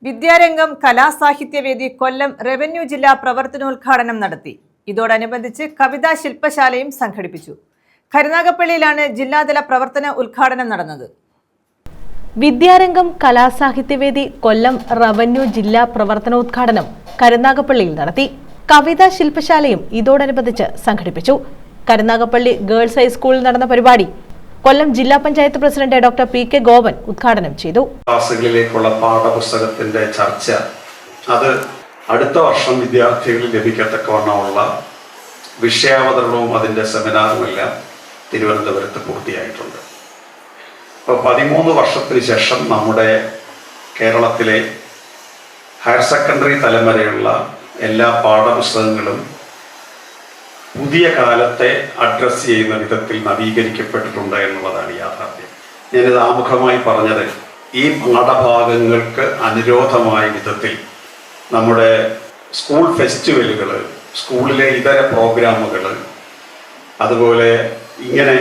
വിദ്യാരംഗം കലാസാഹിത്യവേദി കൊല്ലം revenue ജില്ലാ പ്രവർത്തനോദ്ഘാടനം നടത്തി. ഇതോടനുബന്ധിച്ച് കവിതാ ശില്പശാലയും സംഘടിപ്പിച്ചു. കരുനാഗപ്പള്ളിയിലാണ് ജില്ലാതല പ്രവർത്തന ഉദ്ഘാടനം നടന്നത്. വിദ്യാരംഗം കലാസാഹിത്യവേദി കൊല്ലം റവന്യൂ ജില്ലാ പ്രവർത്തനോദ്ഘാടനം കരുനാഗപ്പള്ളിയിൽ നടത്തി. കവിതാ ശില്പശാലയും ഇതോടനുബന്ധിച്ച് സംഘടിപ്പിച്ചു. കരുനാഗപ്പള്ളി ഗേൾസ് ഹൈസ്കൂളിൽ നടന്ന പരിപാടി കൊല്ലം ജില്ലാ panchayat president doctor P K. Gopan ഉദ്ഘാടനം ചെയ്തു. ക്ലാസുകളിലേക്കുള്ള പാഠപുസ്തകത്തിന്റെ ചർച്ച അത് അടുത്ത വർഷം വിദ്യാർത്ഥികളിൽ ലഭിക്കത്തക്കവണ്ണമുള്ള വിഷയാവതരണവും അതിന്റെ സെമിനാറുമെല്ലാം തിരുവനന്തപുരത്ത് പൂർത്തിയായിട്ടുണ്ട്. ഇപ്പോൾ 13 വർഷത്തിന് ശേഷം നമ്മുടെ കേരളത്തിലെ ഹയർ സെക്കൻഡറി തലം വരെയുള്ള എല്ലാ പാഠപുസ്തകങ്ങളും പുതിയ കാലത്തെ അഡ്രസ്സ് ചെയ്യുന്ന വിധത്തിൽ നവീകരിക്കപ്പെട്ടിട്ടുണ്ട് എന്നുള്ളതാണ് യാഥാർത്ഥ്യം. ഞാനിത് ആമുഖമായി പറഞ്ഞത് ഈ പാഠഭാഗങ്ങൾക്ക് അനുരോധമായ വിധത്തിൽ നമ്മുടെ സ്കൂൾ ഫെസ്റ്റിവലുകൾ, സ്കൂളിലെ ഇതര പ്രോഗ്രാമുകൾ, അതുപോലെ ഇങ്ങനെ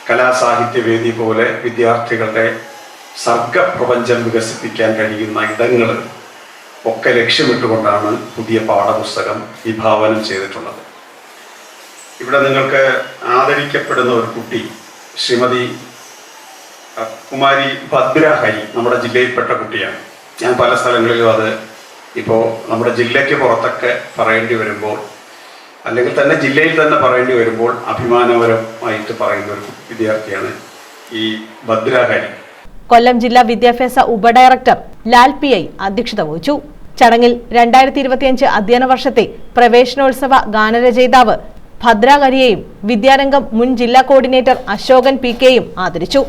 കലാസാഹിത്യവേദി പോലെ വിദ്യാർത്ഥികളുടെ സർഗപ്രപഞ്ചം വികസിപ്പിക്കാൻ കഴിയുന്ന ഇടങ്ങൾ ഒക്കെ ലക്ഷ്യമിട്ടുകൊണ്ടാണ് പുതിയ പാഠപുസ്തകം വിഭാവനം ചെയ്തിട്ടുള്ളത്. ഇവിടെ നിങ്ങൾക്ക് ആദരിക്കപ്പെടുന്ന ഒരു കുട്ടി ശ്രീമതി കുമാരി ഭദ്രഹരി നമ്മുടെ ജില്ലയിൽപ്പെട്ട കുട്ടിയാണ്. ഞാൻ പല സ്ഥലങ്ങളിലും അത് ഇപ്പോൾ നമ്മുടെ ജില്ലയ്ക്ക് പുറത്തൊക്കെ പറയേണ്ടി വരുമ്പോൾ, അല്ലെങ്കിൽ തന്നെ ജില്ലയിൽ തന്നെ പറയേണ്ടി വരുമ്പോൾ അഭിമാനപരമായിട്ട് പറയുന്ന ഒരു വിദ്യാർത്ഥിയാണ് ഈ ഭദ്രഹരി. കൊല്ലം ജില്ലാ വിദ്യാഭ്യാസ ഉപഡയറക്ടർ ലാൽ പി.ഐ. അധ്യക്ഷത വഹിച്ചു. ചടങ്ങിൽ 2025 അധ്യയന വർഷത്തെ പ്രവേശനോത്സവ ഗാനരചയിതാവ് ഭദ്രഹരിയെയും വിദ്യാരംഗം മുൻ ജില്ലാ കോർഡിനേറ്റർ അശോകൻ പി.കെയും ആദരിച്ചു.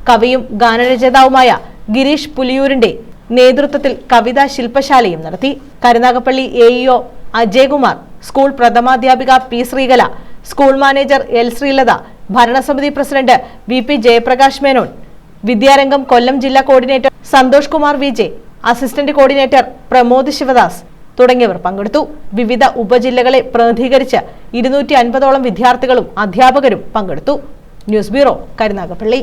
കവിയും ഗാനരചയിതാവുമായ ഗിരീഷ് പുലിയൂരിന്റെ നേതൃത്വത്തിൽ കവിതാ ശില്പശാലയും നടത്തി. കരുനാഗപ്പള്ളി എഇഒ അജയ്കുമാർ, സ്കൂൾ പ്രഥമാധ്യാപിക P. Sreekala, school manager L. Sreelatha, ഭരണസമിതി പ്രസിഡന്റ് വി.പി. ജയപ്രകാശ് മേനോൻ, വിദ്യാരംഗം കൊല്ലം ജില്ലാ coordinator Santhosh Kumar V J, assistant coordinator Pramod Sivadas തുടങ്ങിയവർ പങ്കെടുത്തു. വിവിധ ഉപജില്ലകളെ പ്രതിനിധീകരിച്ച് 250ഓളം വിദ്യാർത്ഥികളും അധ്യാപകരും പങ്കെടുത്തു. News bureau, Karunagappally.